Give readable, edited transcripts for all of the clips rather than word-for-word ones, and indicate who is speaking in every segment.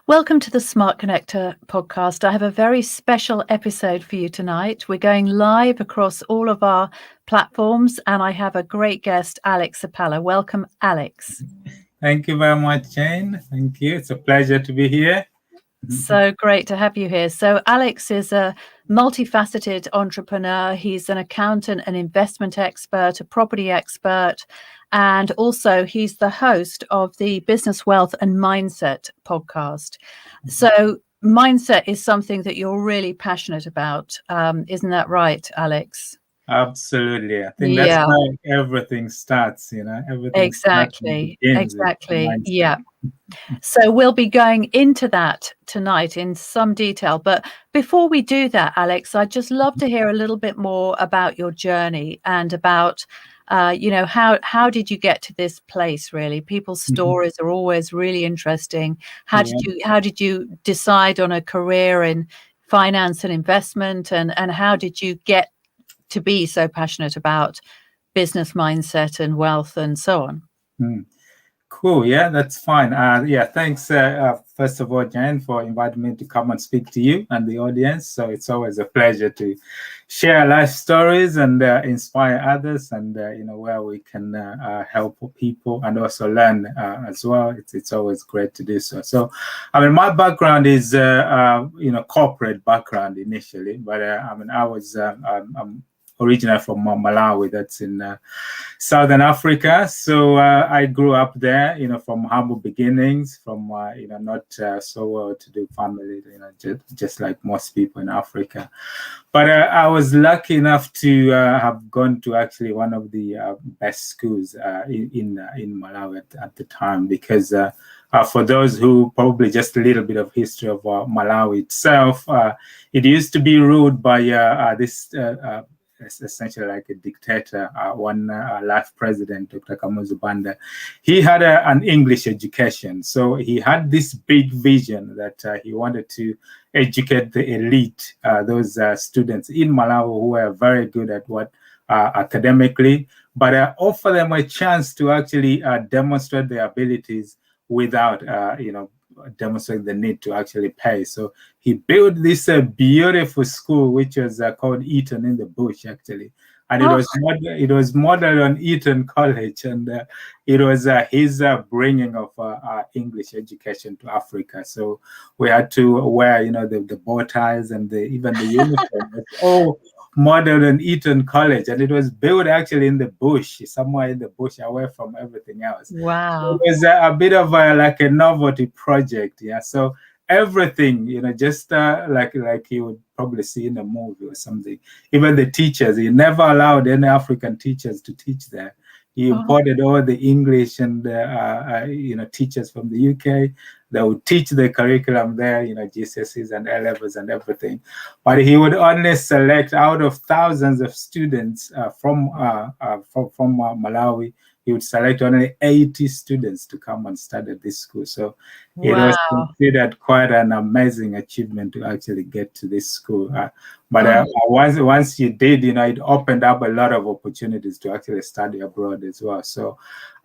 Speaker 1: Welcome to the Smart Connector podcast. I have a very special episode for you tonight. We're going live across all of our platforms, and I have a great guest, Alex Sapala. Welcome, Alex.
Speaker 2: Thank you very much, Jane. Thank you. It's a pleasure to be here.
Speaker 1: So great to have you here. So Alex is a multifaceted entrepreneur. He's an accountant, an investment expert, a property expert, and also he's the host of the Business Wealth and Mindset podcast. So mindset is something that you're really passionate about. Isn't that right, Alex?
Speaker 2: Absolutely. I think that's how everything starts, everything
Speaker 1: Exactly. Exactly.
Speaker 2: Yeah.
Speaker 1: So we'll be going into that tonight in some detail. But before we do that, Alex, I'd just love to hear a little bit more about your journey and about, how did you get to this place, really? People's stories are always really interesting. How did you decide on a career in finance and investment, and how did you get to be so passionate about business mindset and wealth and so on?
Speaker 2: Cool. Yeah, that's fine. Thanks, first of all, Jane, for inviting me to come and speak to you and the audience. So it's always a pleasure to share life stories and inspire others, and where we can help people and also learn as well. It's always great to do so. So, my background is corporate background initially, but I was I'm originally from Malawi, that's in Southern Africa. So I grew up there, from humble beginnings, from not so well-to-do family, just like most people in Africa. But I was lucky enough to have gone to actually one of the best schools in Malawi at the time, because for those who probably just a little bit of history of Malawi itself, it used to be ruled by this. Essentially like a dictator, one life president, Dr. Kamuzu Banda. He had an English education. So he had this big vision that he wanted to educate the elite, those students in Malawi who were very good at what academically, but offer them a chance to actually demonstrate their abilities without, demonstrate the need to actually pay. So he built this beautiful school, which was called Eton in the Bush, actually. And it was modeled on Eton College, and it was his bringing of English education to Africa. So we had to wear, the bow ties and even the uniform. all modeled on Eton College, and it was built actually in the bush, somewhere in the bush, away from everything else.
Speaker 1: Wow!
Speaker 2: It was a bit of like a novelty project, yeah. So everything, just like you would probably see in a movie or something. Even the teachers, he never allowed any African teachers to teach there. He imported all the English and teachers from the UK. They would teach the curriculum there, GCSEs and A-levels and everything. But he would only select out of thousands of students from Malawi. He would select only 80 students to come and study at this school. So it was considered quite an amazing achievement to actually get to this school. But once you did, it opened up a lot of opportunities to actually study abroad as well. So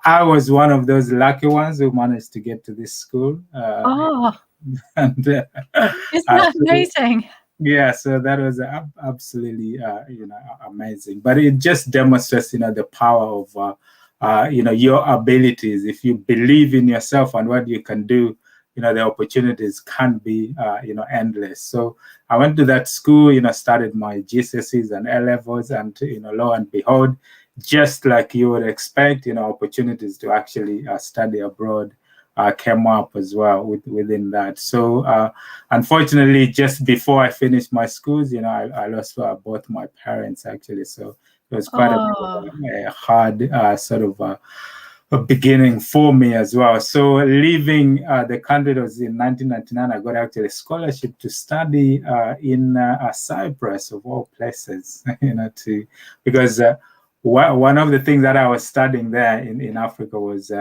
Speaker 2: I was one of those lucky ones who managed to get to this school.
Speaker 1: And, isn't that amazing?
Speaker 2: Yeah, so that was absolutely, amazing. But it just demonstrates, the power of your abilities. If you believe in yourself and what you can do, the opportunities can be, endless. So I went to that school, started my GCSEs and A-levels, and, lo and behold, just like you would expect, opportunities to actually study abroad came up as well within that. So unfortunately, just before I finished my schools, I lost both my parents actually. So it was quite a hard sort of a beginning for me as well. So leaving the country, it was in 1999, I got actually a scholarship to study in Cyprus, of all places, because one of the things that I was studying there in Africa was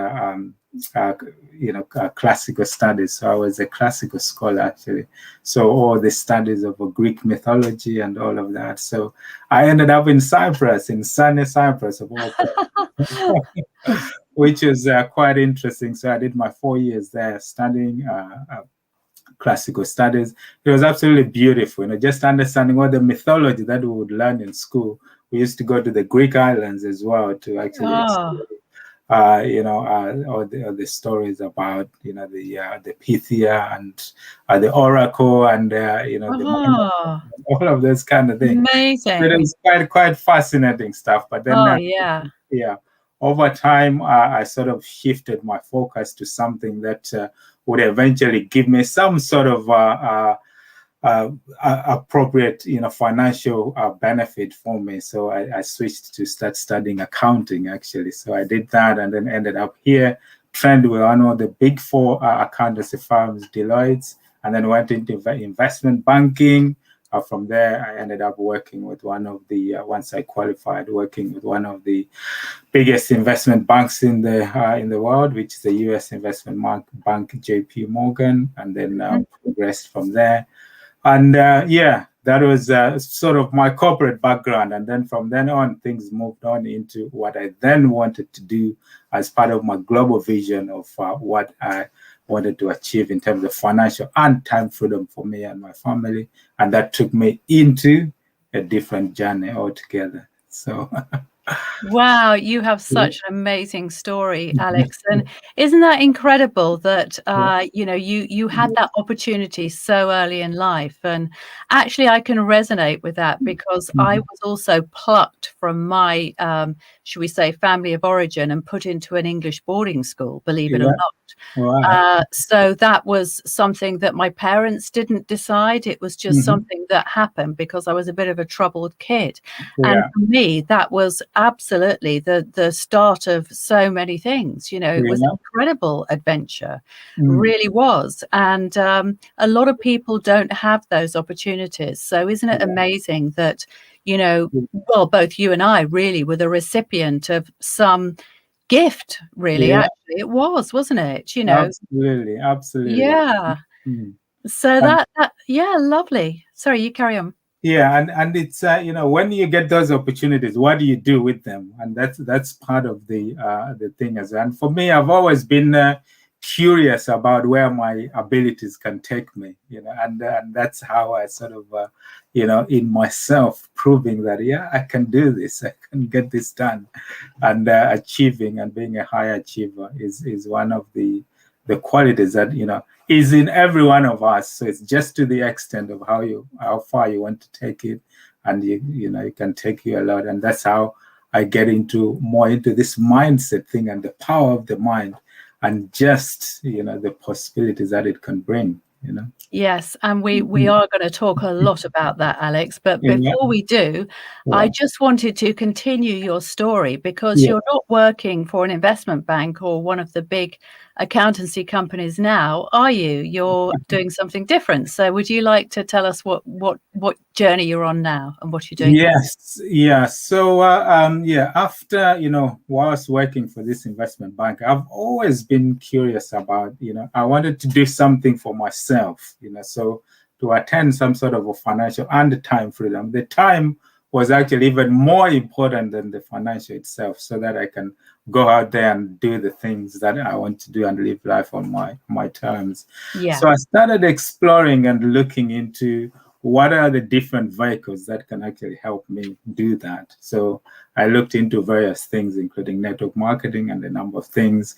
Speaker 2: classical studies. So I was a classical scholar actually. So all the studies of Greek mythology and all of that. So I ended up in Cyprus, in sunny Cyprus of all places, which was quite interesting. So I did my 4 years there studying classical studies. It was absolutely beautiful, just understanding all the mythology that we would learn in school. We used to go to the Greek islands as well to actually explore, all the stories about, the Pythia and the Oracle and, all of those kind of things.
Speaker 1: Amazing.
Speaker 2: It was quite fascinating stuff. But then, over time, I sort of shifted my focus to something that would eventually give me some sort of appropriate, financial benefit for me. So I switched to start studying accounting, actually. So I did that and then ended up here, trained with one of the big four accountancy firms, Deloitte, and then went into investment banking. From there, I ended up working with one of the, once I qualified, working with one of the biggest investment banks in the world, which is the U.S. investment bank, JP Morgan, and then progressed from there. And that was sort of my corporate background. And then from then on, things moved on into what I then wanted to do as part of my global vision of what I wanted to achieve in terms of financial and time freedom for me and my family. And that took me into a different journey altogether. So
Speaker 1: wow, you have such an amazing story, Alex. And isn't that incredible that you had that opportunity so early in life? And actually I can resonate with that because I was also plucked from my should we say family of origin and put into an English boarding school, believe it or not.
Speaker 2: Wow.
Speaker 1: So that was something that my parents didn't decide. It was just something that happened because I was a bit of a troubled kid. And for me, that was absolutely the start of so many things. It was an incredible adventure, really was. And a lot of people don't have those opportunities. So isn't it amazing that, well, both you and I really were the recipient of some gift, really. Actually it was, wasn't it?
Speaker 2: Absolutely.
Speaker 1: So that lovely. Sorry, you carry on.
Speaker 2: And it's when you get those opportunities, what do you do with them? And that's part of the thing as well. And for me, I've always been curious about where my abilities can take me, and that's how I sort of in myself proving that I can do this, I can get this done. And achieving and being a high achiever is one of the qualities that is in every one of us. So it's just to the extent of how far you want to take it, and it can take you a lot. And that's how I get more into this mindset thing and the power of the mind, and just the possibilities that it can bring.
Speaker 1: Yes, and we are going to talk a lot about that, Alex. But before we do, I just wanted to continue your story because you're not working for an investment bank or one of the big accountancy companies now, are you? You're doing something different. So would you like to tell us what journey you're on now and what you're doing?
Speaker 2: Yes, yeah. So after whilst working for this investment bank, I've always been curious about I wanted to do something for myself, so to attain some sort of a financial and time freedom. The time was actually even more important than the financial itself, so that I can go out there and do the things that I want to do and live life on my terms. So I started exploring and looking into what are the different vehicles that can actually help me do that. So I looked into various things, including network marketing and a number of things.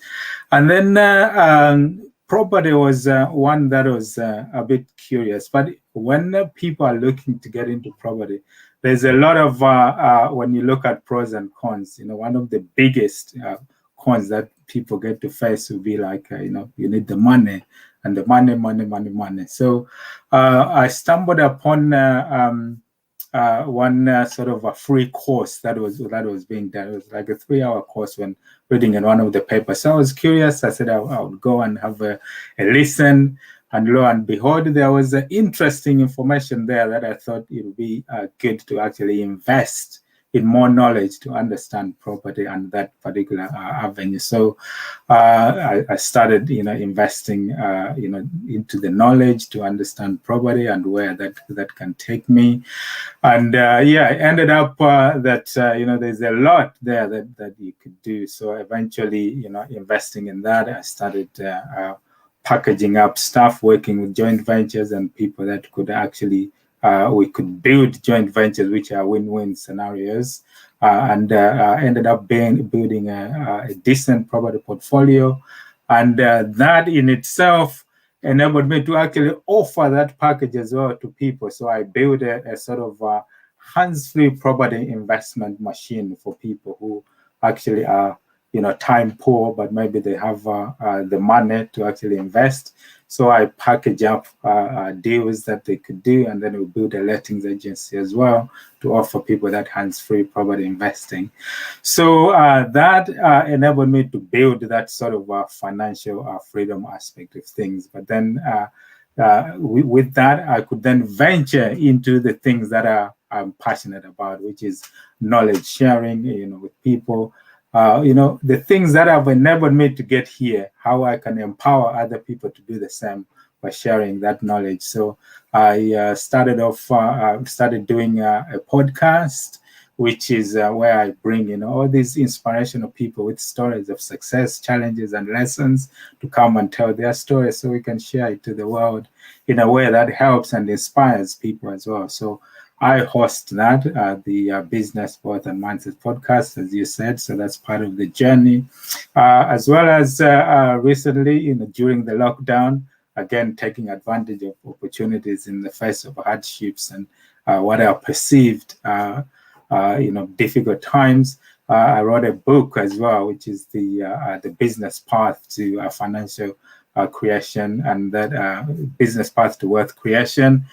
Speaker 2: And then property was one that was a bit curious. But when people are looking to get into property, there's a lot of, when you look at pros and cons, one of the biggest cons that people get to face will be like, you need the money, and the money. So I stumbled upon one sort of a free course that was being done. It was like a 3-hour course when reading in one of the papers. So I was curious. I said I would go and have a listen. And lo and behold, there was interesting information there that I thought it would be good to actually invest in more knowledge to understand property and that particular avenue. So I started, investing, into the knowledge to understand property and where that can take me. And I ended up that, there's a lot there that you could do. So eventually, investing in that, I started packaging up stuff, working with joint ventures and people that could actually, we could build joint ventures, which are win-win scenarios, and ended up building a decent property portfolio. And that in itself enabled me to actually offer that package as well to people. So I built a sort of hands-free property investment machine for people who actually are, time poor, but maybe they have the money to actually invest. So I package up deals that they could do, and then we build a lettings agency as well to offer people that hands-free property investing. So that enabled me to build that sort of financial freedom aspect of things. But then with that, I could then venture into the things that I'm passionate about, which is knowledge sharing, with people. The things that have enabled me to get here, how I can empower other people to do the same by sharing that knowledge. So I started doing a podcast, which is where I bring, all these inspirational people with stories of success, challenges, and lessons to come and tell their stories so we can share it to the world in a way that helps and inspires people as well. So I host that, the Business, Growth, and Mindset podcast, as you said. So that's part of the journey. As well as recently, during the lockdown, again, taking advantage of opportunities in the face of hardships and what are perceived, difficult times. I wrote a book as well, which is the business path to financial creation, and that business path to wealth creation,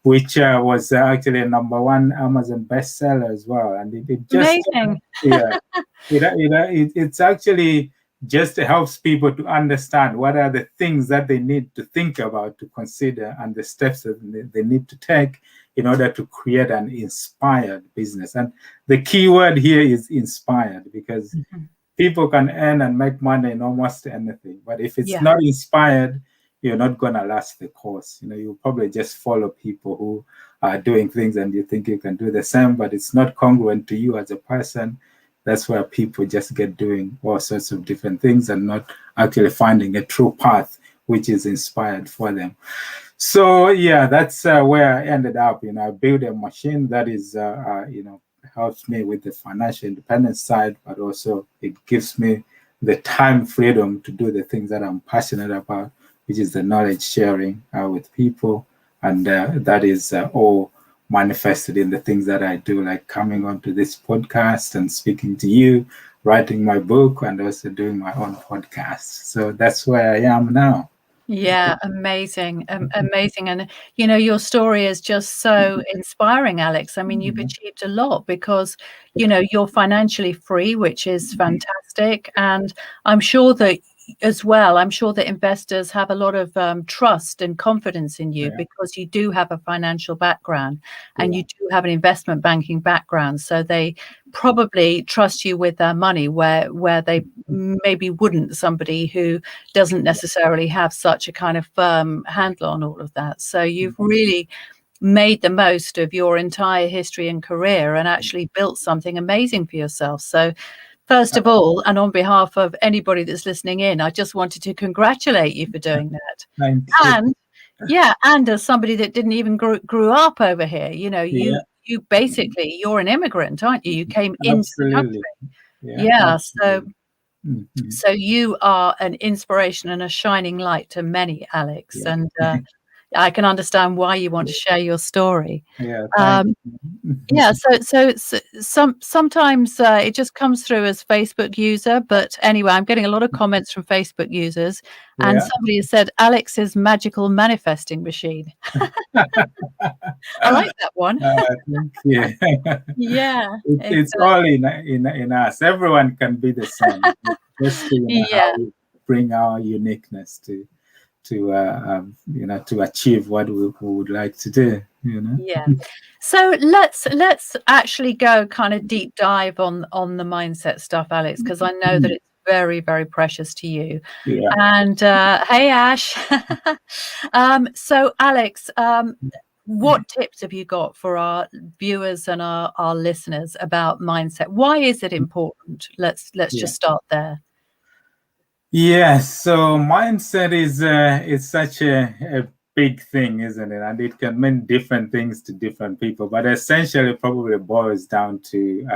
Speaker 2: which was actually a #1 Amazon bestseller as well. And it just
Speaker 1: amazing.
Speaker 2: It's actually just helps people to understand what are the things that they need to think about, to consider, and the steps that they need to take in order to create an inspired business. And the key word here is inspired, because people can earn and make money in almost anything. But if it's not inspired, you're not going to last the course. You'll probably just follow people who are doing things and you think you can do the same, but it's not congruent to you as a person. That's where people just get doing all sorts of different things and not actually finding a true path which is inspired for them. So yeah, that's where I ended up. I built a machine that is, helps me with the financial independence side, but also it gives me the time freedom to do the things that I'm passionate about, which is the knowledge sharing with people. And that is all manifested in the things that I do, like coming onto this podcast and speaking to you, writing my book, and also doing my own podcast. So that's where I am now.
Speaker 1: Yeah, amazing. Amazing. And, your story is just so inspiring, Alex. I mean, you've achieved a lot because, you're financially free, which is fantastic. And I'm sure that investors have a lot of trust and confidence in you because you do have a financial background and you do have an investment banking background. So they probably trust you with their money where they maybe wouldn't somebody who doesn't necessarily have such a kind of firm handle on all of that. So you've really made the most of your entire history and career and actually built something amazing for yourself. So first of all, and on behalf of anybody that's listening in, I just wanted to congratulate you for doing that.
Speaker 2: Thank you.
Speaker 1: And as somebody that didn't even grew up over here, you basically, you're an immigrant, aren't you? You came into the country. So you are an inspiration and a shining light to many, Alex. And I can understand why you want to share your story. So sometimes it just comes through as Facebook user, but anyway, I'm getting a lot of comments from Facebook users, and somebody has said Alex's magical manifesting machine. I like that one.
Speaker 2: Thank you. It's all in us. Everyone can be the same. Just how we bring our uniqueness to achieve what we would like to do.
Speaker 1: So let's actually go kind of deep dive on the mindset stuff, Alex, because I know that it's very, very precious to you. And hey, Ash. So Alex, what tips have you got for our viewers and our listeners about mindset? Why is it important? Let's just start there.
Speaker 2: Yes, so mindset is such a big thing, isn't it? And it can mean different things to different people, but essentially probably boils down to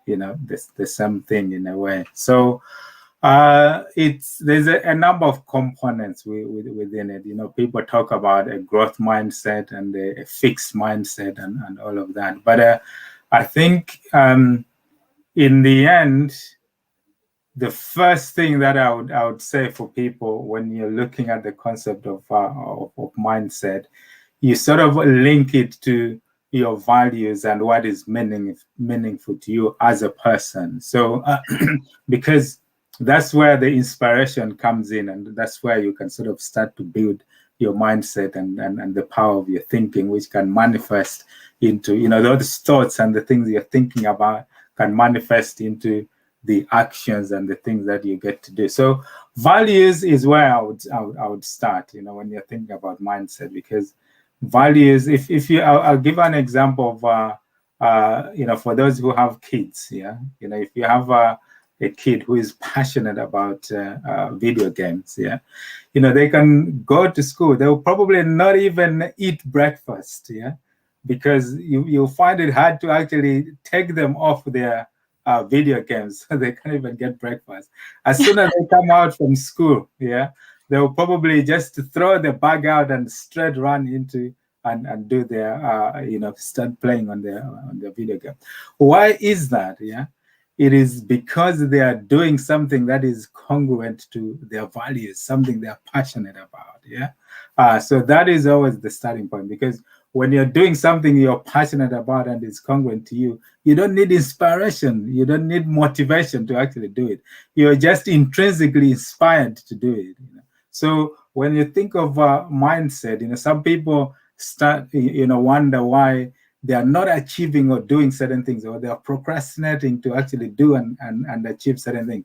Speaker 2: the same thing in a way. So it's there's a number of components within it. People talk about a growth mindset and a fixed mindset and all of that. But I think in the end, the first thing that I would say for people when you're looking at the concept of mindset, you sort of link it to your values and what is meaningful to you as a person. So because that's where the inspiration comes in, and that's where you can sort of start to build your mindset and the power of your thinking, which can manifest into, those thoughts and the things you're thinking about can manifest into the actions and the things that you get to do. So values is where I would start, when you're thinking about mindset, because values, if you, I'll give an example of, for those who have kids, if you have a kid who is passionate about video games, they can go to school. They'll probably not even eat breakfast, because you'll find it hard to actually take them off their video games, so they can't even get breakfast. As soon as they come out from school, they'll probably just throw the bag out and straight run into and do their, start playing on their video game. Why is that? It is because they are doing something that is congruent to their values, something they're passionate about. So that is always the starting point, because when you're doing something you're passionate about and is congruent to you, you don't need inspiration, you don't need motivation to actually do it. You're just intrinsically inspired to do it. So when you think of mindset, some people start, wonder why they are not achieving or doing certain things, or they are procrastinating to actually do and achieve certain things.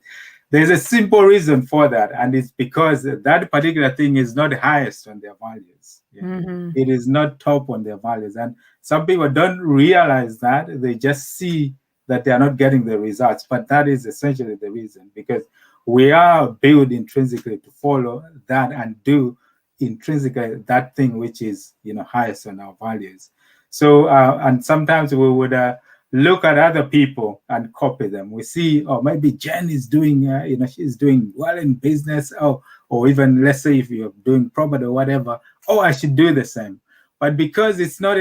Speaker 2: There's a simple reason for that, and it's because that particular thing is not highest on their values.
Speaker 1: Mm-hmm.
Speaker 2: It is not top on their values. And some people don't realize that. They just see that they are not getting the results. But that is essentially the reason, because we are built intrinsically to follow that and do intrinsically that thing which is, highest on our values. So, and sometimes we would look at other people and copy them. We see, oh, maybe Jen is doing, she's doing well in business, or even, let's say, if you're doing property or whatever, I should do the same. But because it's not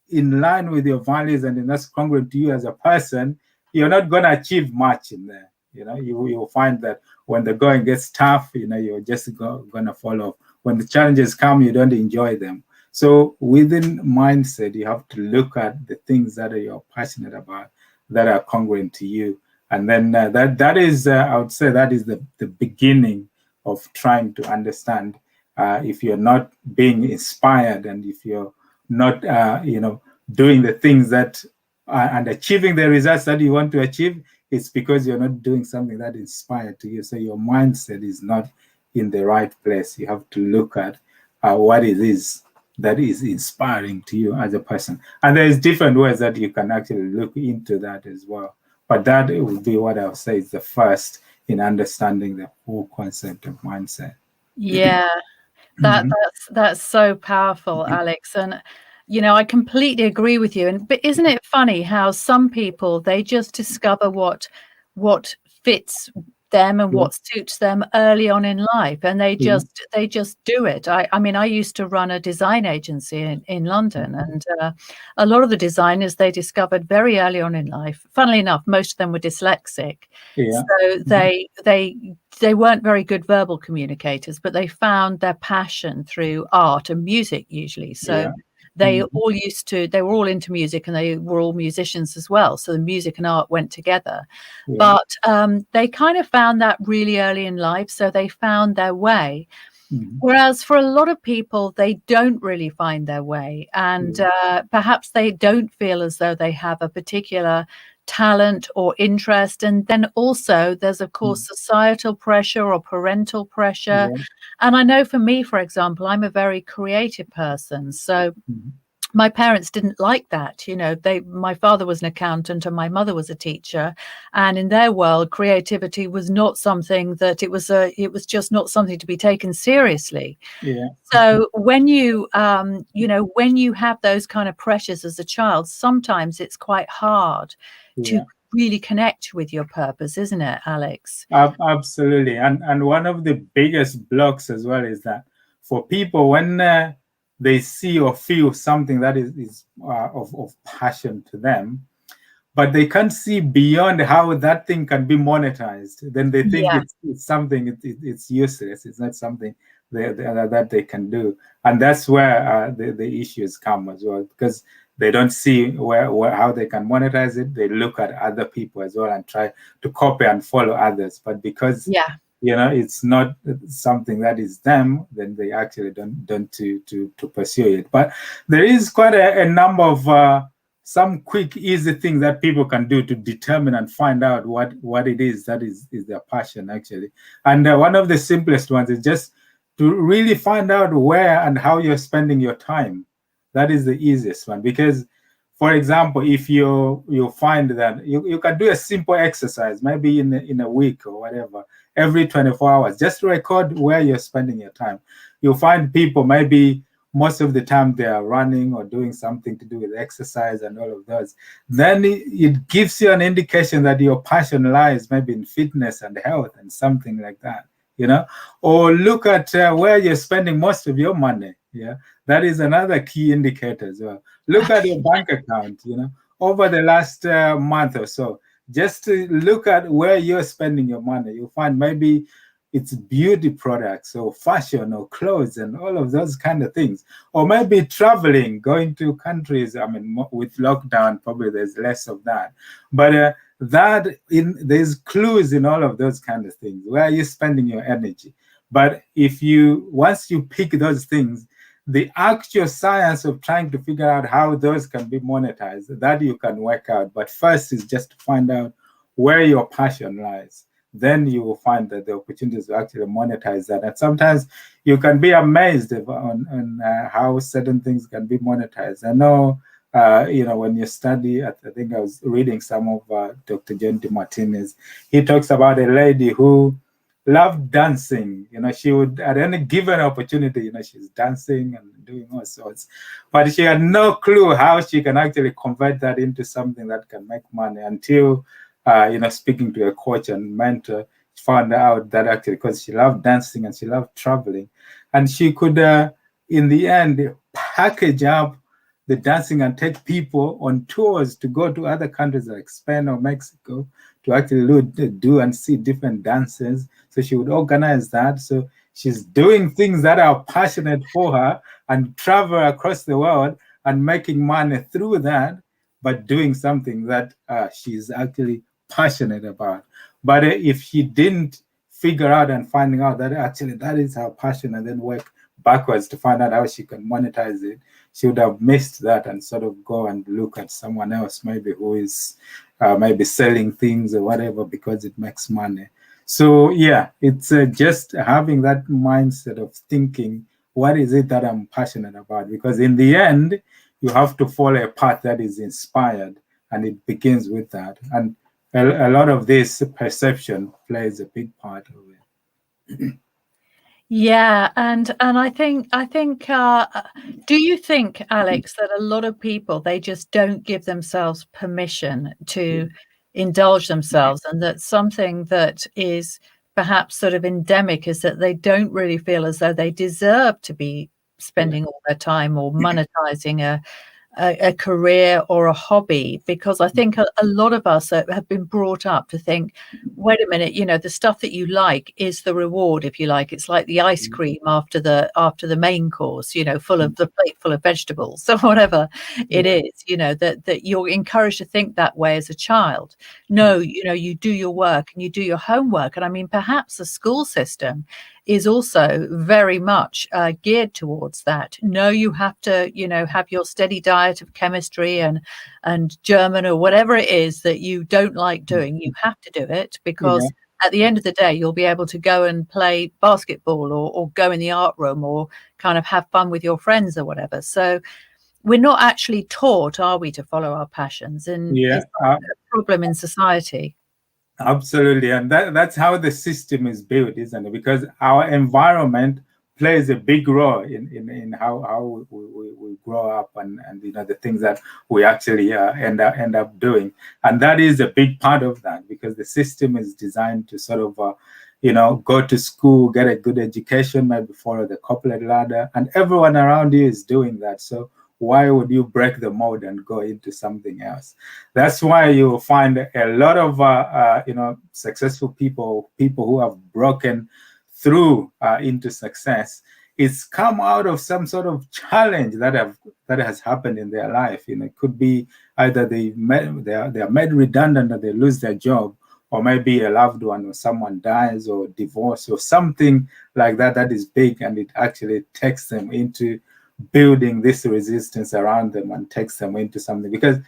Speaker 2: in line with your values and that's congruent to you as a person, you're not going to achieve much in there. You'll find that when the going gets tough, you're just going to fall off. When the challenges come, you don't enjoy them. So within mindset, you have to look at the things that you're passionate about, that are congruent to you. And then that is, I would say, that is the beginning of trying to understand if you're not being inspired, and if you're not, doing the things that and achieving the results that you want to achieve, it's because you're not doing something that inspired to you. So your mindset is not in the right place. You have to look at what it is that is inspiring to you as a person. And there's different ways that you can actually look into that as well. But that would be what I would say is the first in understanding the whole concept of mindset.
Speaker 1: Yeah, that's so powerful, Alex. And I completely agree with you. But isn't it funny how some people, they just discover what fits them and what suits them early on in life, and they just do it. I mean, I used to run a design agency in London, and a lot of the designers they discovered very early on in life. Funnily enough, most of them were dyslexic, so they weren't very good verbal communicators, but they found their passion through art and music usually. So they were all into music, and they were all musicians as well. So the music and art went together. But they kind of found that really early in life. So they found their way. Whereas for a lot of people, they don't really find their way. And perhaps they don't feel as though they have a particular talent or interest. And then also there's, of course, societal pressure or parental pressure. And I know for me, for example, I'm a very creative person. So my parents didn't like that. My father was an accountant and my mother was a teacher, and in their world creativity was not something that it was just not something to be taken seriously.
Speaker 2: Yeah.
Speaker 1: So when you when you have those kind of pressures as a child, sometimes it's quite hard to really connect with your purpose, isn't it, Alex?
Speaker 2: Absolutely. And one of the biggest blocks as well is that for people, when they see or feel something that is of passion to them, but they can't see beyond how that thing can be monetized, then they think it's something, it's useless. It's not something that they can do. And that's where the issues come as well, because they don't see where how they can monetize it. They look at other people as well and try to copy and follow others. But because it's not something that is them, then they actually don't to pursue it. But there is quite a number of some quick, easy things that people can do to determine and find out what it is that is their passion, actually. And one of the simplest ones is just to really find out where and how you're spending your time. That is the easiest one, because, for example, if you find that you can do a simple exercise, maybe in a week or whatever, every 24 hours, just record where you're spending your time. You'll find people, maybe most of the time they are running or doing something to do with exercise and all of those. Then it gives you an indication that your passion lies maybe in fitness and health and something like that, or look at where you're spending most of your money. That is another key indicator as well. Look at your bank account, over the last month or so, just to look at where you're spending your money. You'll find maybe it's beauty products or fashion or clothes and all of those kind of things. Or maybe traveling, going to countries. I mean, with lockdown, probably there's less of that. But there's clues in all of those kind of things. Where are you spending your energy? But once you pick those things, the actual science of trying to figure out how those can be monetized, that you can work out. But first is just to find out where your passion lies. Then you will find that the opportunities to actually monetize that. And sometimes you can be amazed on how certain things can be monetized. I know, when you study, I think I was reading some of Dr. John DeMartini's, he talks about a lady who loved dancing. She would, at any given opportunity, she's dancing and doing all sorts, but she had no clue how she can actually convert that into something that can make money until, speaking to a coach and mentor, she found out that actually, because she loved dancing and she loved traveling, and she could, in the end, package up the dancing and take people on tours to go to other countries like Spain or Mexico to actually do and see different dances. So she would organize that. So she's doing things that are passionate for her and travel across the world and making money through that, but doing something that she's actually passionate about. But if she didn't figure out and finding out that actually that is her passion and then work backwards to find out how she can monetize it, she would have missed that and sort of go and look at someone else maybe who is maybe selling things or whatever because it makes money. So it's just having that mindset of thinking, what is it that I'm passionate about? Because in the end, you have to follow a path that is inspired, and it begins with that. And a lot of this perception plays a big part of it.
Speaker 1: Yeah, and I think do you think, Alex, that a lot of people, they just don't give themselves permission to indulge themselves, and that something that is perhaps sort of endemic is that they don't really feel as though they deserve to be spending all their time or monetizing a career or a hobby? Because I think a lot of us have been brought up to think, wait a minute, the stuff that you like is the reward, if you like. It's like the ice cream after the main course, full of the plate full of vegetables or whatever it is, that you're encouraged to think that way as a child. No, you do your work and you do your homework. And I mean, perhaps the school system is also very much geared towards that. No, you have to, have your steady diet of chemistry and German or whatever it is that you don't like doing. You have to do it because at the end of the day, you'll be able to go and play basketball or go in the art room or kind of have fun with your friends or whatever. So we're not actually taught, are we, to follow our passions? And
Speaker 2: Yeah,
Speaker 1: is that a problem in society?
Speaker 2: absolutely. And that's how the system is built, isn't it? Because our environment plays a big role in how we grow up and the things that we actually end up doing. And that is a big part of that, because the system is designed to sort of go to school, get a good education, maybe follow the corporate ladder, and everyone around you is doing that. So why would you break the mold and go into something else? That's why you will find a lot of successful people who have broken through into success. It's come out of some sort of challenge that has happened in their life. It could be either they are made redundant or they lose their job, or maybe a loved one or someone dies or divorce or something like that is big, and it actually takes them into building this resistance around them and takes them into something, because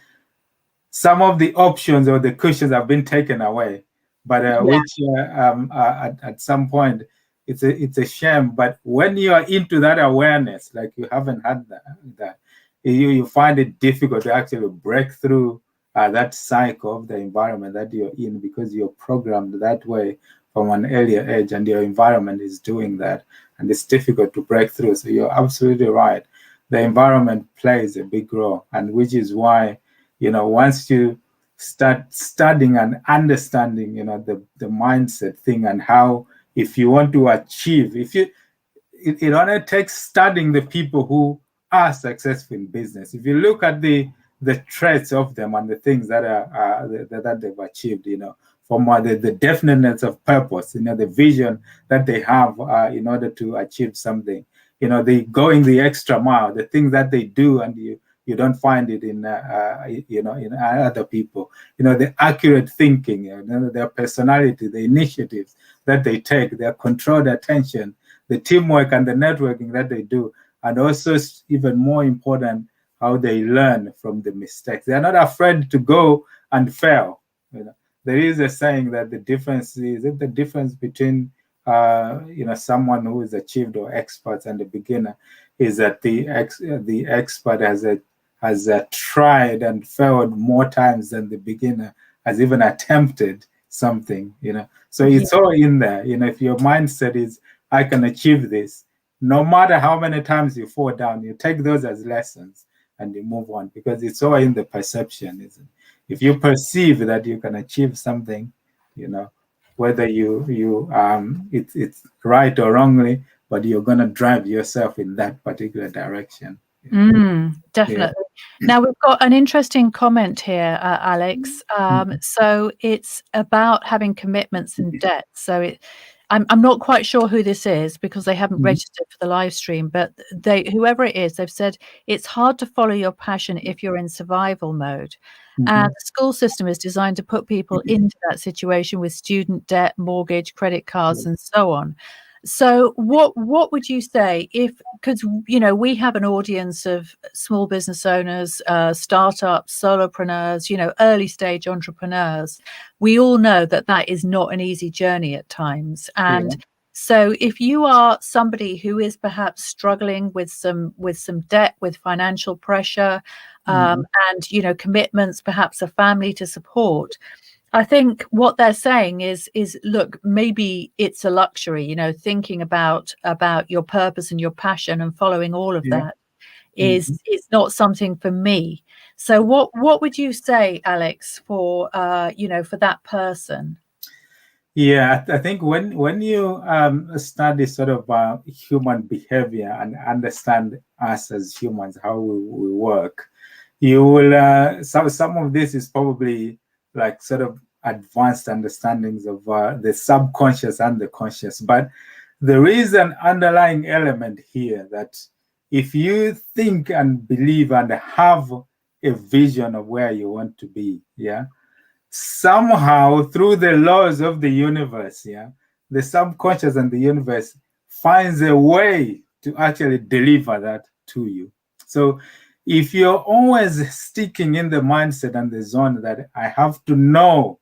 Speaker 2: some of the options or the cushions have been taken away, but at some point it's a shame. But when you are into that awareness, like you haven't had that you find it difficult to actually break through that cycle of the environment that you're in, because you're programmed that way from an earlier age, and your environment is doing that, and it's difficult to break through. So you're absolutely right. The environment plays a big role, and which is why, once you start studying and understanding, the mindset thing, and how, if you want to achieve, it only takes studying the people who are successful in business. If you look at the traits of them and the things that are that they've achieved, from the definiteness of purpose, the vision that they have in order to achieve something, they going the extra mile, the things that they do, and you don't find it in in other people. The accurate thinking, their personality, the initiatives that they take, their controlled attention, the teamwork and the networking that they do, and also, even more important, how they learn from the mistakes. They're not afraid to go and fail. There is a saying that the difference between someone who is achieved or expert and the beginner is that the expert has tried and failed more times than the beginner has even attempted something. So it's all in there. If your mindset is, I can achieve this, no matter how many times you fall down, you take those as lessons and you move on, because it's all in the perception, isn't it? If you perceive that you can achieve something, whether it's right or wrongly, but you're going to drive yourself in that particular direction.
Speaker 1: Definitely. Now we've got an interesting comment here, Alex. So it's about having commitments and debt. So I'm not quite sure who this is, because they haven't registered for the live stream, but whoever it is, they've said it's hard to follow your passion if you're in survival mode. And the school system is designed to put people into that situation with student debt, mortgage, credit cards, and so on. So what would you say, because we have an audience of small business owners, startups, solopreneurs, early stage entrepreneurs. We all know that is not an easy journey at times. And so if you are somebody who is perhaps struggling with some debt, with financial pressure, and commitments, perhaps a family to support, I think what they're saying is look, maybe it's a luxury, thinking about your purpose and your passion and following all of that is it's not something for me. So what would you say, Alex, for for that person?
Speaker 2: Yeah, I think when you study sort of human behavior and understand us as humans, how we work, you will some of this is probably like sort of advanced understandings of the subconscious and the conscious. But there is an underlying element here that if you think and believe and have a vision of where you want to be, somehow through the laws of the universe, the subconscious and the universe finds a way to actually deliver that to you. So if you're always sticking in the mindset and the zone that I have to know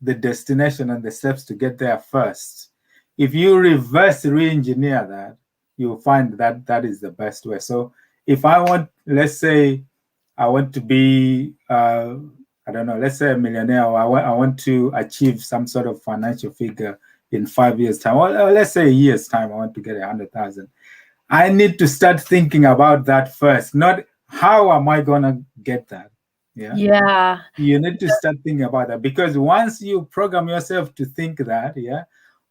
Speaker 2: the destination and the steps to get there first, if you reverse re-engineer that, you'll find that is the best way. So if I want, let's say, I want to be, I don't know, let's say a millionaire, or I want to achieve some sort of financial figure in 5 years' time, or let's say a year's time, I want to get 100,000. I need to start thinking about that first, not how am I going to get that?
Speaker 1: Yeah.
Speaker 2: You need to start thinking about that, because once you program yourself to think that,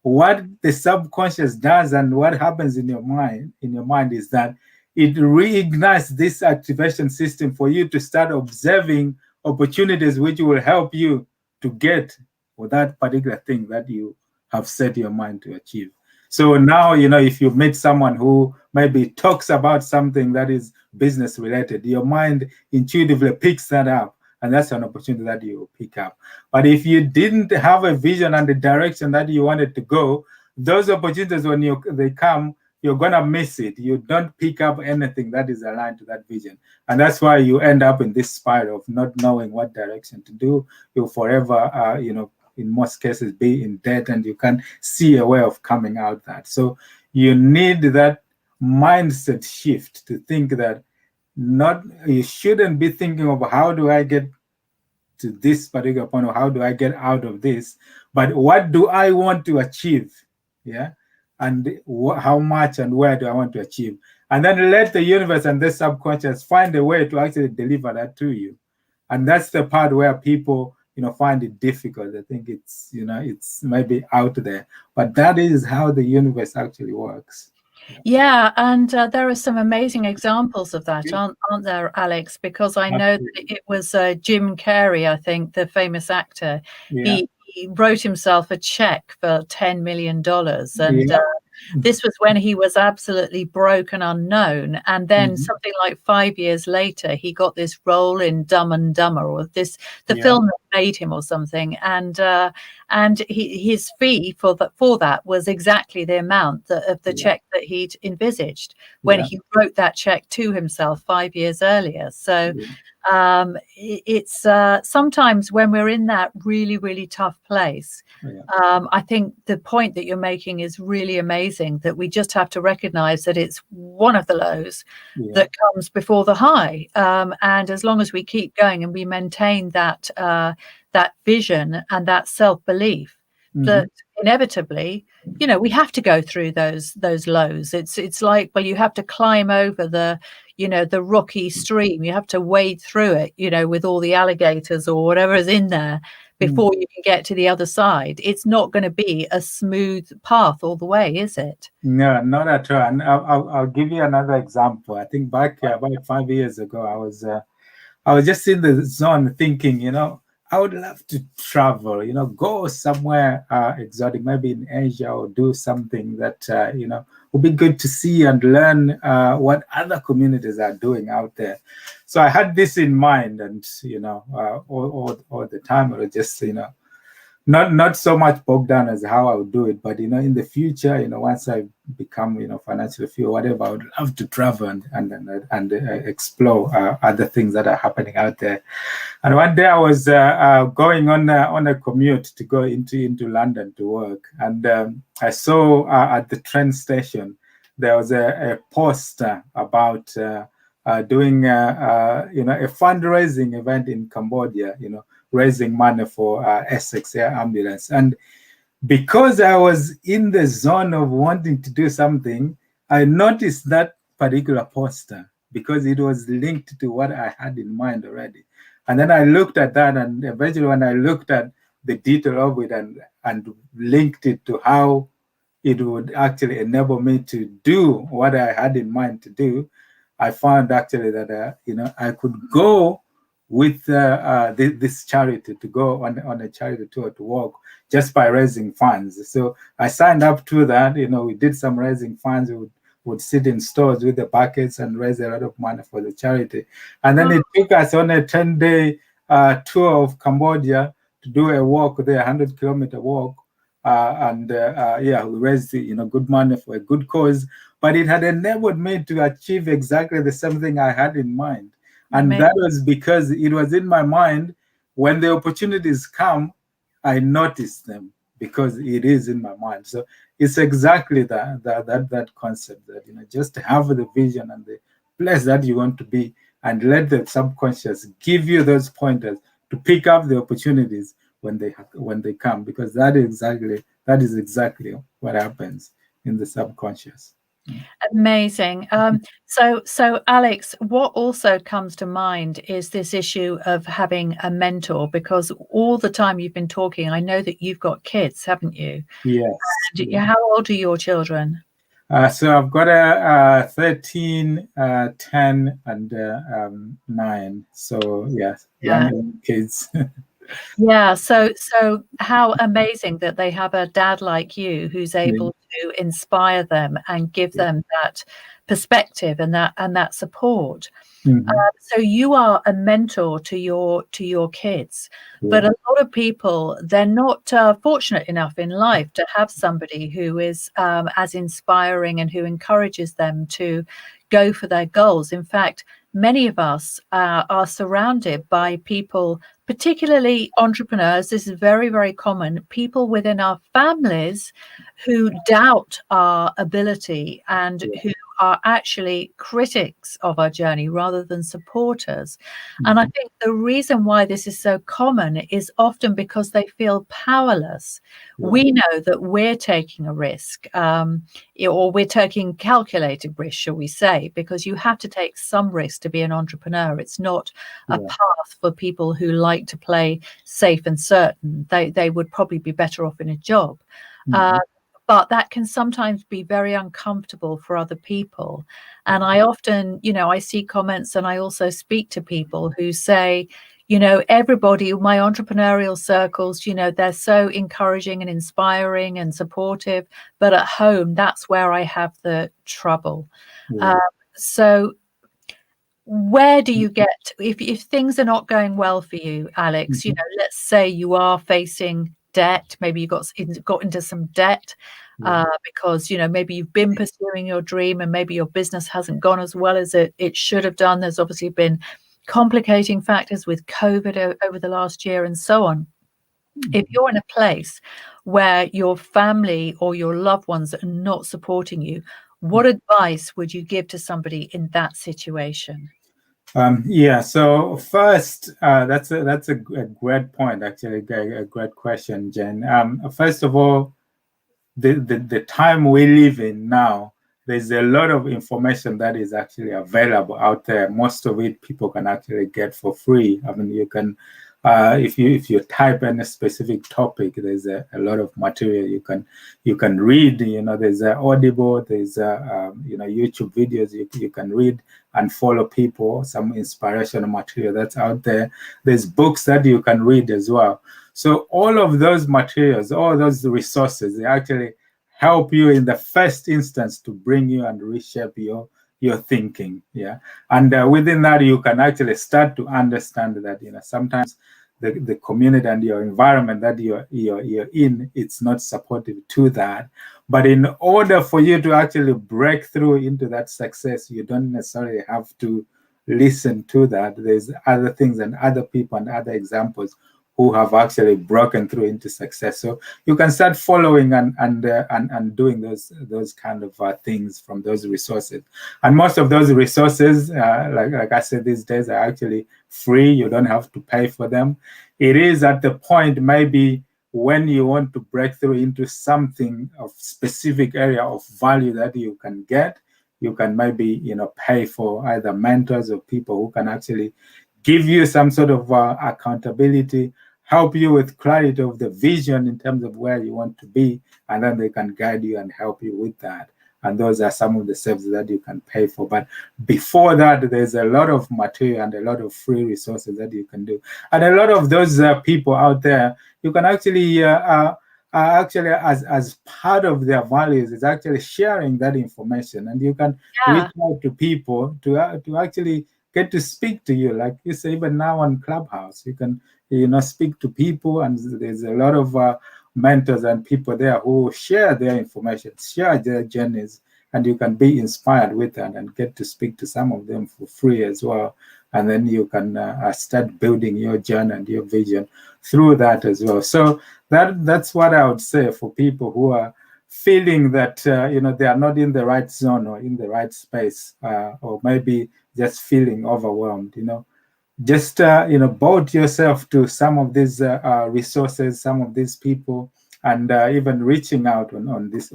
Speaker 2: what the subconscious does and what happens in your mind is that it reignites this activation system for you to start observing opportunities which will help you to get that particular thing that you have set your mind to achieve. So now, if you meet someone who maybe talks about something that is business related, your mind intuitively picks that up, and that's an opportunity that you pick up. But if you didn't have a vision and the direction that you wanted to go, those opportunities, when they come, you're going to miss it. You don't pick up anything that is aligned to that vision. And that's why you end up in this spiral of not knowing what direction to do. You'll forever, in most cases, be in debt, and you can't see a way of coming out that. So you need that mindset shift to think that you shouldn't be thinking of how do I get to this particular point, or how do I get out of this, but what do I want to achieve? And how much and where do I want to achieve? And then let the universe and the subconscious find a way to actually deliver that to you. And that's the part where people find it difficult. I think it's maybe out there, but that is how the universe actually works.
Speaker 1: Yeah, and there are some amazing examples of that, aren't there, Alex? Because I know that it was Jim Carrey, I think, the famous actor.
Speaker 2: Yeah.
Speaker 1: He wrote himself a check for $10 million, and this was when he was absolutely broke and unknown. And then something like 5 years later, he got this role in Dumb and Dumber, or the film that made him, or something. And his fee for that was exactly the amount of the check that he'd envisaged when he wrote that check to himself 5 years earlier. So it's sometimes when we're in that really, really tough place, I think the point that you're making is really amazing, that we just have to recognize that it's one of the lows that comes before the high. And as long as we keep going and we maintain that vision and that self-belief, that inevitably, we have to go through those lows. It's like, well, you have to climb over the rocky stream. You have to wade through it, with all the alligators or whatever is in there before you can get to the other side. It's not going to be a smooth path all the way, is it?
Speaker 2: No, not at all. And I'll give you another example. I think back about 5 years ago, I was just in the zone thinking, I would love to travel, go somewhere exotic, maybe in Asia, or do something that, would be good to see and learn what other communities are doing out there. So I had this in mind, and, all the time, it was just, not so much bogged down as how I would do it, but in the future, once I become financially free or whatever, I would love to travel and explore other things that are happening out there. And one day I was going on a commute to go into London to work, and I saw at the train station there was a poster about doing a fundraising event in Cambodia, raising money for Essex Air Ambulance. And because I was in the zone of wanting to do something, I noticed that particular poster because it was linked to what I had in mind already. And then I looked at that, and eventually when I looked at the detail of it and linked it to how it would actually enable me to do what I had in mind to do, I found actually that, I could go with this charity, to go on a charity tour to walk just by raising funds. So I signed up to that. We did some raising funds. We would sit in stores with the buckets and raise a lot of money for the charity. And then it took us on a 10-day tour of Cambodia to do a walk there, 100-kilometer walk. We raised good money for a good cause. But it had enabled me to achieve exactly the same thing I had in mind. And that was because it was in my mind. When the opportunities come, I notice them because it is in my mind. So it's exactly that concept that, just have the vision and the place that you want to be, and let the subconscious give you those pointers to pick up the opportunities when they come, because that is exactly what happens in the subconscious.
Speaker 1: Amazing. So Alex, what also comes to mind is this issue of having a mentor, because all the time you've been talking, I know that you've got kids, haven't you?
Speaker 2: Yes.
Speaker 1: And how old are your children?
Speaker 2: So I've got a 13, 10, and 9. So yes, young kids.
Speaker 1: Yeah. So how amazing that they have a dad like you who's able to inspire them and give them that perspective and that support. So you are a mentor to your kids, but a lot of people, they're not fortunate enough in life to have somebody who is as inspiring and who encourages them to go for their goals. In fact, many of us are surrounded by people, particularly entrepreneurs. This is very, very common. People within our families who doubt our ability and who are actually critics of our journey rather than supporters. And I think the reason why this is so common is often because they feel powerless. We know that we're taking a risk, or we're taking calculated risk, shall we say, because you have to take some risk to be an entrepreneur. It's not a path for people who like to play safe and certain. They would probably be better off in a job. But that can sometimes be very uncomfortable for other people. And I often, I see comments, and I also speak to people who say, everybody, my entrepreneurial circles, they're so encouraging and inspiring and supportive, but at home, that's where I have the trouble. So where do you get, if things are not going well for you, Alex, let's say you are facing debt, maybe you got into some debt because maybe you've been pursuing your dream and maybe your business hasn't gone as well as it should have done. There's obviously been complicating factors with COVID over the last year and so on. If you're in a place where your family or your loved ones are not supporting you, what advice would you give to somebody in that situation?
Speaker 2: So first, that's a great point, actually, a great question, Jen. First of all, the time we live in now, there's a lot of information that is actually available out there. Most of it people can actually get for free. I mean, you can, if you type in a specific topic, there's a lot of material you can read. There's Audible, there's YouTube videos you can read and follow people, some inspirational material that's out there. There's books that you can read as well. So all of those materials, all those resources, they actually help you in the first instance to bring you and reshape your thinking. And within that, you can actually start to understand that sometimes the community and your environment that you're in, it's not supportive to that. But in order for you to actually break through into that success, you don't necessarily have to listen to that. There's other things and other people and other examples who have actually broken through into success. So you can start following and doing those kind of things from those resources. And most of those resources, like I said, these days are actually free. You don't have to pay for them. It is at the point maybe when you want to break through into something of specific area of value that you can get, you can maybe pay for either mentors or people who can actually give you some sort of accountability, help you with clarity of the vision in terms of where you want to be, and then they can guide you and help you with that. And those are some of the services that you can pay for. But before that, there's a lot of material and a lot of free resources that you can do. And a lot of those people out there, you can actually, as part of their values, is actually sharing that information. And you can reach out to people to actually get to speak to you. Like you say, even now on Clubhouse, you can speak to people, and there's a lot of mentors and people there who share their information, share their journeys, and you can be inspired with that and get to speak to some of them for free as well. And then you can start building your journey and your vision through that as well. So that's what I would say for people who are feeling that they are not in the right zone or in the right space, or maybe just feeling overwhelmed, just bolt yourself to some of these resources, some of these people, and even reaching out on this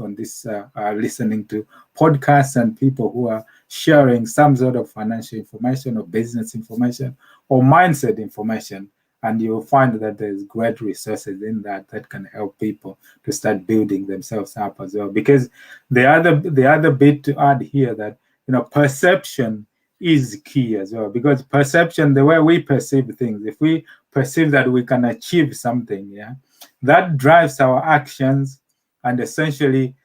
Speaker 2: listening to podcasts and people who are sharing some sort of financial information or business information or mindset information. And you'll find that there's great resources in that can help people to start building themselves up as well. Because the other bit to add here, that perception is key as well. Because perception, the way we perceive things, if we perceive that we can achieve something, that drives our actions, and essentially,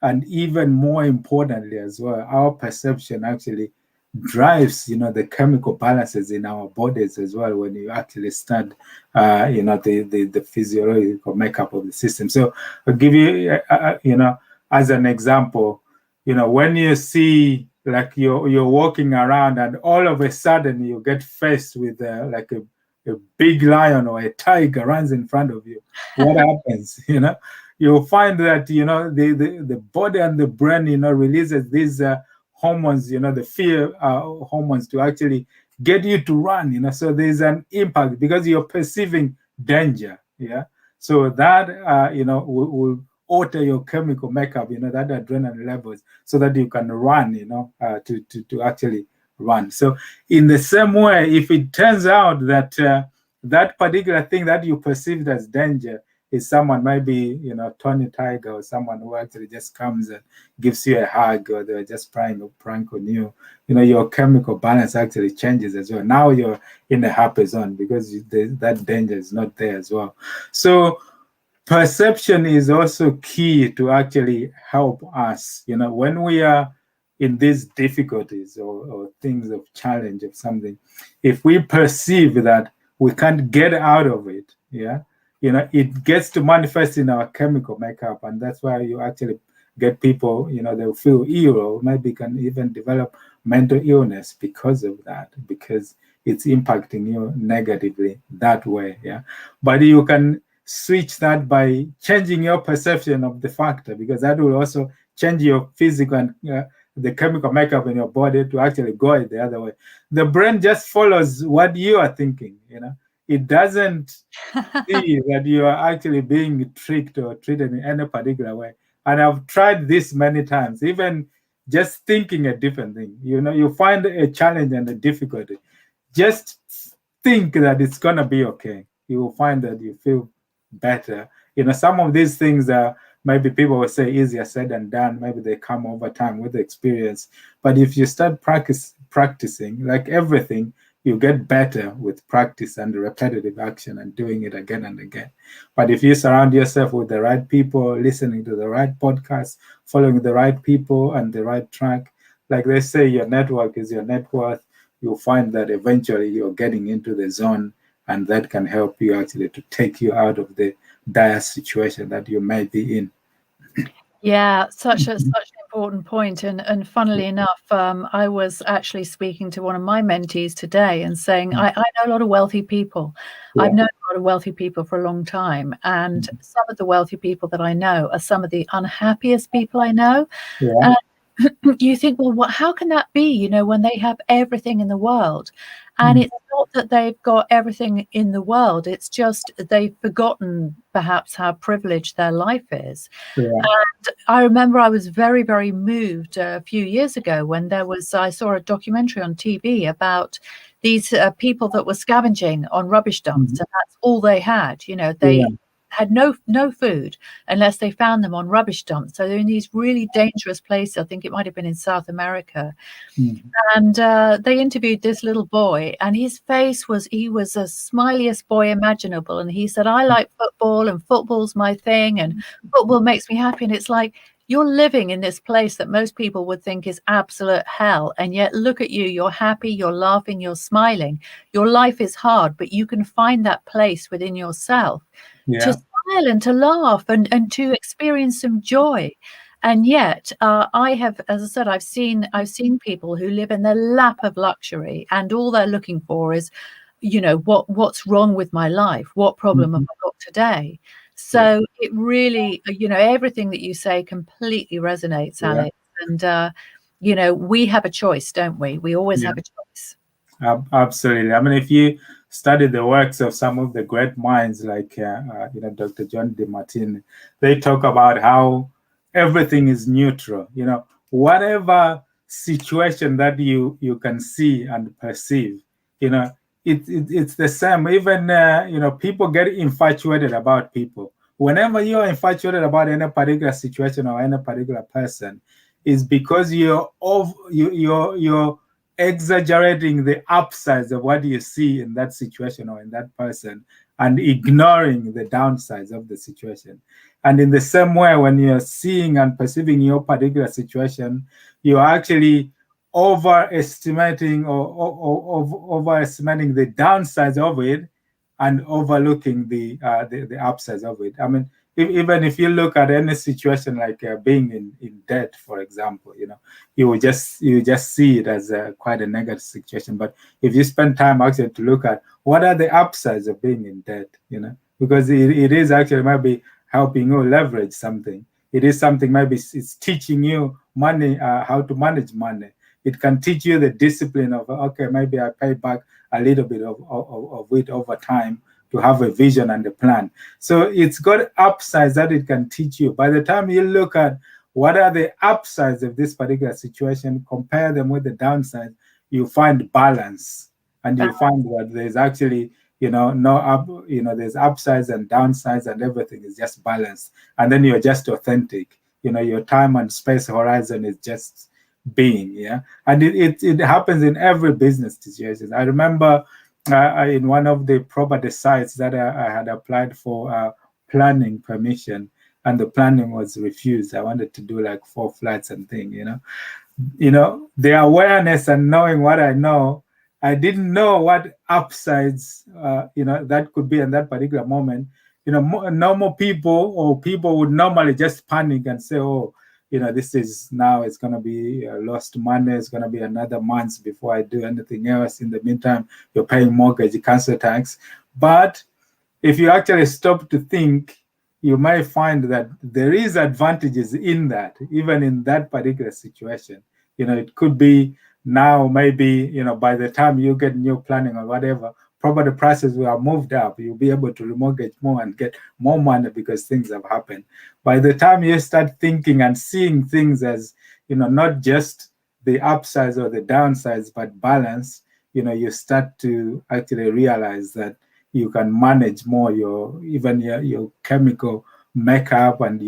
Speaker 2: and even more importantly as well, our perception actually drives the chemical balances in our bodies as well, when you actually start the physiological makeup of the system. So I'll give you as an example, when you see, like, you're walking around and all of a sudden you get faced with like a big lion or a tiger runs in front of you, what happens? You'll find that the body and the brain releases these hormones, the fear hormones, to actually get you to run. So there's an impact because you're perceiving danger. So that will alter your chemical makeup, that adrenaline levels, so that you can run, to actually run. So in the same way, if it turns out that that particular thing that you perceived as danger is someone, maybe Tony Tiger, or someone who actually just comes and gives you a hug, or they're just prank on you, your chemical balance actually changes as well. Now you're in a happy zone because that danger is not there as well. So perception is also key to actually help us, when we are in these difficulties or things of challenge of something. If we perceive that we can't get out of it, it gets to manifest in our chemical makeup, and that's why you actually get people, they'll feel ill, or maybe can even develop mental illness because of that, because it's impacting you negatively that way. But you can switch that by changing your perception of the factor, because that will also change your physical and the chemical makeup in your body to actually go the other way. The brain just follows what you are thinking. It doesn't see that you are actually being tricked or treated in any particular way. And I've tried this many times, even just thinking a different thing. You find a challenge and a difficulty, just think that it's gonna be okay. You will find that you feel better. Some of these things are, maybe people will say, easier said than done. Maybe they come over time with experience. But if you start practicing, like everything, you get better with practice and repetitive action and doing it again and again. But if you surround yourself with the right people, listening to the right podcasts, following the right people and the right track, like they say, your network is your net worth, you'll find that eventually you're getting into the zone, and that can help you actually to take you out of the dire situation that you may be in.
Speaker 1: Yeah, such an important point. And funnily enough, I was actually speaking to one of my mentees today and saying, I know a lot of wealthy people. I've known a lot of wealthy people for a long time. And some of the wealthy people that I know are some of the unhappiest people I know. And you think, well, how can that be, when they have everything in the world? And it's not that they've got everything in the world. It's just they've forgotten perhaps how privileged their life is. And I remember I was very, very moved a few years ago when I saw a documentary on TV about these people that were scavenging on rubbish dumps, and that's all they had. They had no food unless they found them on rubbish dumps. So they're in these really dangerous places. I think it might have been in South America. And they interviewed this little boy, and his face he was the smiliest boy imaginable. And he said, I like football, and football's my thing, and football makes me happy. And it's like, you're living in this place that most people would think is absolute hell. And yet look at you, you're happy, you're laughing, you're smiling. Your life is hard, but you can find that place within yourself to smile and to laugh and to experience some joy. And yet I have, as I said, I've seen people who live in their lap of luxury, and all they're looking for is, what's wrong with my life? What problem have I got today? So it really, everything that you say completely resonates, Alex. And, we have a choice, don't we? We always have a choice.
Speaker 2: Absolutely. I mean, if you study the works of some of the great minds like, Dr. John DeMartini, they talk about how everything is neutral. Whatever situation that you can see and perceive, it's the same. Even, people get infatuated about people. Whenever you're infatuated about any particular situation or any particular person, is because you're exaggerating the upsides of what you see in that situation or in that person and ignoring the downsides of the situation. And in the same way, when you're seeing and perceiving your particular situation, you're actually overestimating overestimating the downsides of it and overlooking the upsides of it. I mean, even if you look at any situation like being in debt, for example, you just see it as quite a negative situation. But if you spend time actually to look at what are the upsides of being in debt, because it is actually maybe helping you leverage something. It is something, maybe it's teaching you money, how to manage money. It can teach you the discipline of, okay, maybe I pay back a little bit of it over time to have a vision and a plan. So it's got upsides that it can teach you. By the time you look at what are the upsides of this particular situation, compare them with the downsides, you find balance. And you find that there's actually, there's upsides and downsides and everything is just balanced. And then you're just authentic. Your time and space horizon is just being, And it happens in every business situation. I remember in one of the property sites that I had applied for planning permission, and the planning was refused. I wanted to do like 4 flats and thing, the awareness and knowing what I know, I didn't know what upsides, that could be in that particular moment. Normal people or people would normally just panic and say, oh, this is now, it's going to be lost money. It's going to be another month before I do anything else. In the meantime, you're paying mortgage, council tax. But if you actually stop to think, you might find that there is advantages in that, even in that particular situation. It could be now, maybe, by the time you get new planning or whatever, property prices will have moved up. You'll be able to remortgage more and get more money because things have happened. By the time you start thinking and seeing things as, not just the upsides or the downsides, but balance, you start to actually realize that you can manage more your chemical makeup and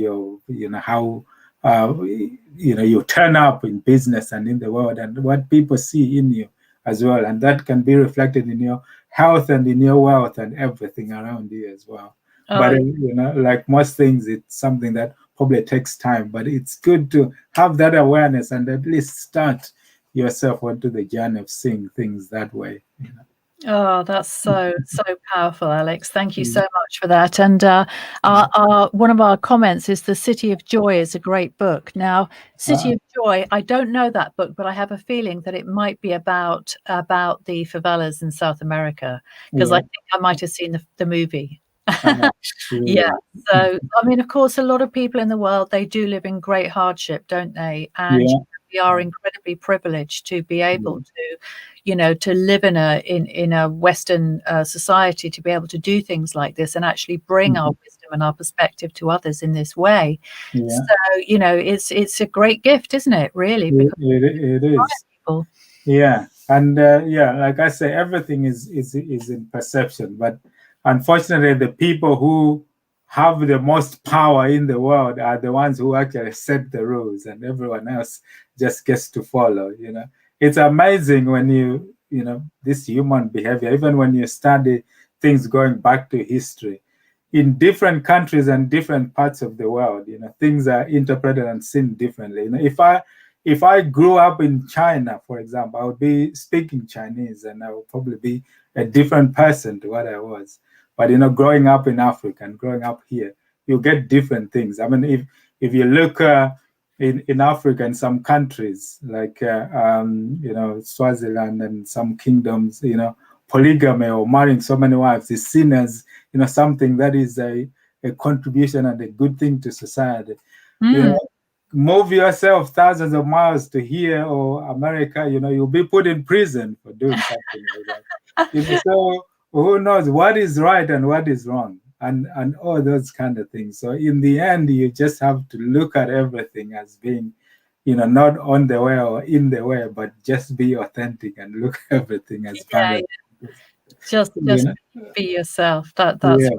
Speaker 2: how you turn up in business and in the world and what people see in you as well. And that can be reflected in your health and in your wealth and everything around you as well. But like most things, it's something that probably takes time, but it's good to have that awareness and at least start yourself onto the journey of seeing things that way.
Speaker 1: Oh, that's so powerful, Alex. Thank you so much for that. And one of our comments is The City of Joy is a great book. Now, City of Joy, I don't know that book, but I have a feeling that it might be about the favelas in South America, because I think I might have seen the movie. Yeah. So, I mean, of course, a lot of people in the world, they do live in great hardship, don't they? And we are incredibly privileged to be able to, to live in a Western society, to be able to do things like this and actually bring our wisdom and our perspective to others in this way. So, it's a great gift, isn't it? Really, because
Speaker 2: it is.
Speaker 1: People.
Speaker 2: Yeah, and like I say, everything is in perception, but unfortunately, the people who have the most power in the world are the ones who actually set the rules, and everyone else just gets to follow. It's amazing when this human behavior, even when you study things going back to history, in different countries and different parts of the world, things are interpreted and seen differently. If I grew up in China, for example, I would be speaking Chinese and I would probably be a different person to what I was. But, growing up in Africa and growing up here, you get different things. I mean, if you look in Africa, in some countries like, Swaziland and some kingdoms, polygamy or marrying so many wives is seen as, something that is a contribution and a good thing to society. You know, move yourself thousands of miles to here or America, you know, you'll be put in prison for doing something like that. You know, so who knows what is right and what is wrong, and all those kind of things. So in the end, you just have to look at everything as being, you know, not on the way or in the way, but just be authentic and look at everything as part of
Speaker 1: just be yourself. That's right.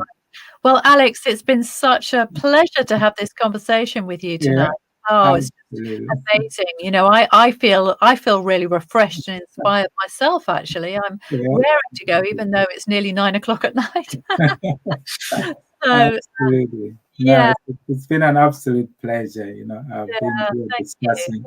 Speaker 1: Well, Alex, it's been such a pleasure to have this conversation with you tonight. Oh, it's amazing. You know, I feel really refreshed and inspired myself, actually. I'm raring to go, even though it's nearly 9 o'clock at night. So,
Speaker 2: absolutely. No, it's been an absolute pleasure. You know, I've been here discussing,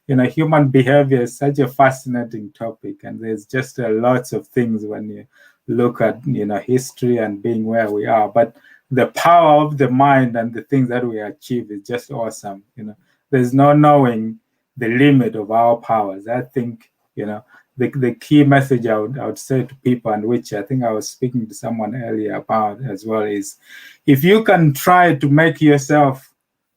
Speaker 2: you know, human behavior is such a fascinating topic, and there's just lots of things when you look at, you know, history and being where we are. But the power of the mind and the things that we achieve is just awesome. You know, there's no knowing the limit of our powers. I think, you know, the key message I would say to people, and which I think I was speaking to someone earlier about as well, is if you can try to make yourself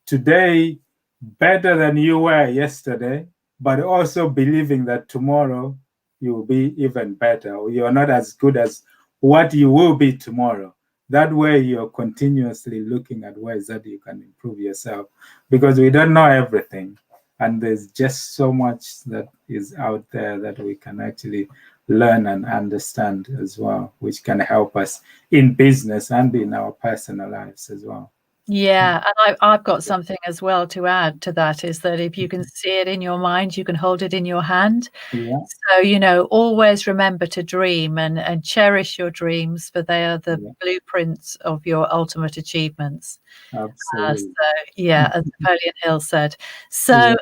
Speaker 2: today better than you were yesterday, but also believing that tomorrow you will be even better, or you're not as good as what you will be tomorrow. That way you're continuously looking at ways that you can improve yourself, because we don't know everything. And there's just so much that is out there that we can actually learn and understand as well, which can help us in business and in our personal lives as well.
Speaker 1: Yeah, and I've got something as well to add to that, is that if you can see it in your mind, you can hold it in your hand. So, you know, always remember to dream and cherish your dreams, for they are the blueprints of your ultimate achievements.
Speaker 2: Absolutely.
Speaker 1: As Napoleon Hill said. So,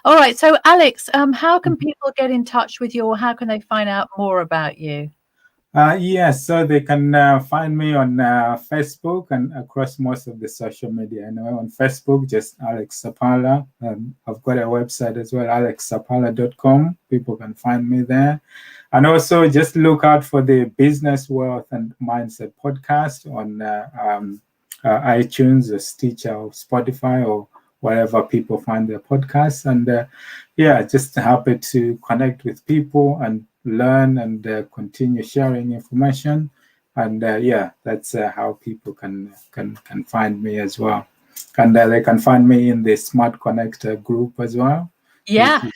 Speaker 1: all right. So, Alex, how can people get in touch with you, or how can they find out more about you?
Speaker 2: So they can find me on Facebook and across most of the social media. Anyway, on Facebook, just Alex Sapala. I've got a website as well, alexsapala.com. People can find me there. And also just look out for the Business, Wealth and Mindset podcast on iTunes or Stitcher or Spotify or wherever people find their podcasts. And just happy to connect with people and learn and continue sharing information. And that's how people can find me as well. And they can find me in the Smart Connector group as well.
Speaker 1: Yeah.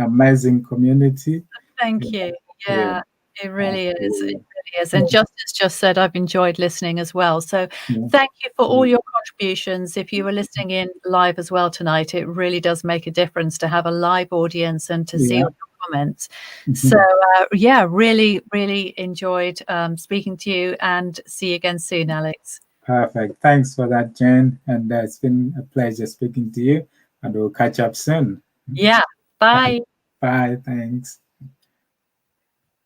Speaker 2: Amazing community.
Speaker 1: Thank you. Yeah. It really is. It really is. And Justice just said, I've enjoyed listening as well. So thank you for all your contributions. If you were listening in live as well tonight, it really does make a difference to have a live audience and to see all your comments. So really, really enjoyed speaking to you, and see you again soon, Alex.
Speaker 2: Perfect. Thanks for that, Jane. And it's been a pleasure speaking to you, and we'll catch up soon.
Speaker 1: Yeah. Bye.
Speaker 2: Bye. Thanks.